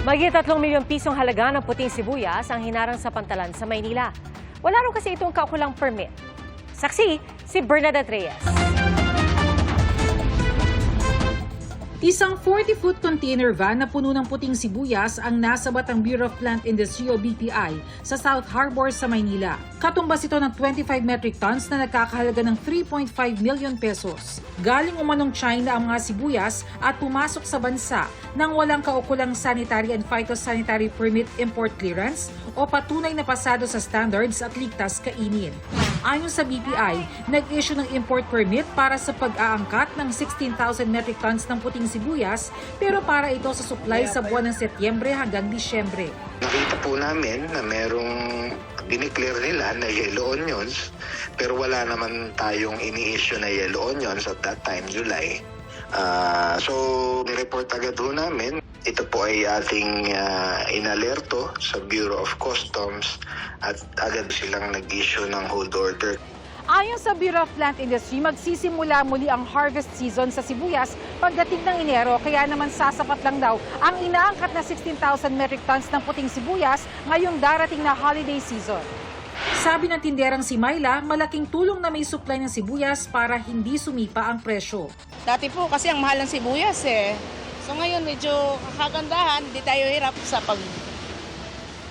Mahigit 3 milyong pisong halaga ng puting sibuyas ang hinarang sa pantalan sa Maynila. Wala raw kasi itong kaukulang permit. Saksi, si Bernadette Reyes. Isang 40-foot container van na puno ng puting sibuyas ang nasabat ang Bureau of Plant Industry o BPI sa South Harbor sa Maynila. Katumbas ito ng 25 metric tons na nagkakahalaga ng 3.5 million pesos. Galing umanong China ang mga sibuyas at pumasok sa bansa nang walang kaukulang sanitary and phytosanitary permit import clearance o patunay na pasado sa standards at ligtas kainin. Ayon sa BPI, nag-issue ng import permit para sa pag-aangkat ng 16,000 metric tons ng puting sibuyas pero para ito sa supply sa buwan ng Setyembre hanggang Disyembre. Nakita po namin na merong dineclare nila na yellow onions pero wala naman tayong ini-issue na yellow onions at that time, July. So, nireport agad ho namin. Ito po ay ating inalerto sa Bureau of Customs at agad silang nag-issue ng hold order. Ayon sa Bureau of Plant Industry, magsisimula muli ang harvest season sa sibuyas pagdating ng Enero, kaya naman sasapat lang daw ang inaangkat na 16,000 metric tons ng puting sibuyas ngayong darating na holiday season. Sabi ng tinderang si Myla, malaking tulong na may supply ng sibuyas para hindi sumipa ang presyo. Dati po kasi ang mahal ng sibuyas eh. So ngayon medyo kagandahan, hindi tayo hirap sa pag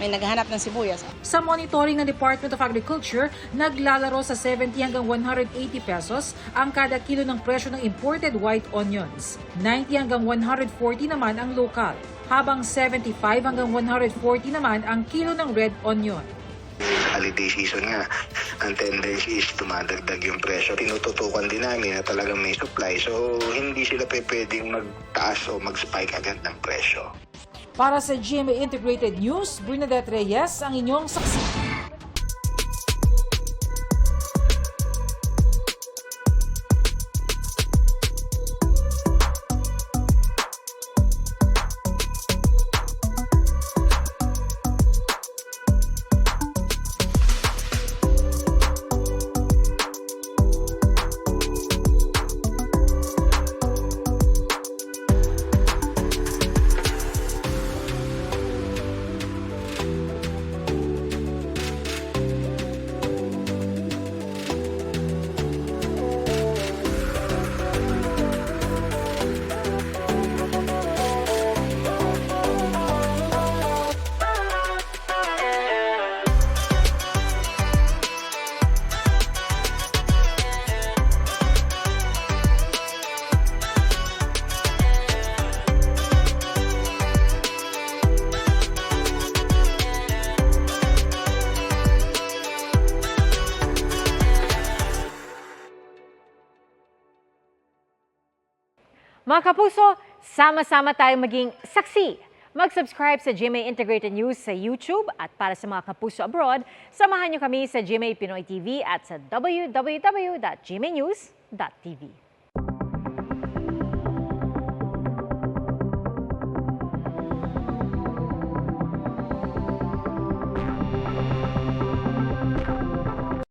may naghahanap ng sibuyas. Sa monitoring ng Department of Agriculture, naglalaro sa 70 hanggang 180 pesos ang kada kilo ng presyo ng imported white onions. 90 hanggang 140 naman ang local, habang 75 hanggang 140 naman ang kilo ng red onion. Holiday season nga, ang tendency is tumadagdag yung presyo. Tinututukan din namin na talagang may supply, so hindi sila pwedeng magtaas o mag-spike agad ng presyo. Para sa GMA Integrated News, Bernadette Reyes ang inyong saksi. Mga kapuso, sama-sama tayo maging saksi. Mag-subscribe sa GMA Integrated News sa YouTube at para sa mga kapuso abroad, samahan niyo kami sa GMA Pinoy TV at sa www.gmanews.tv.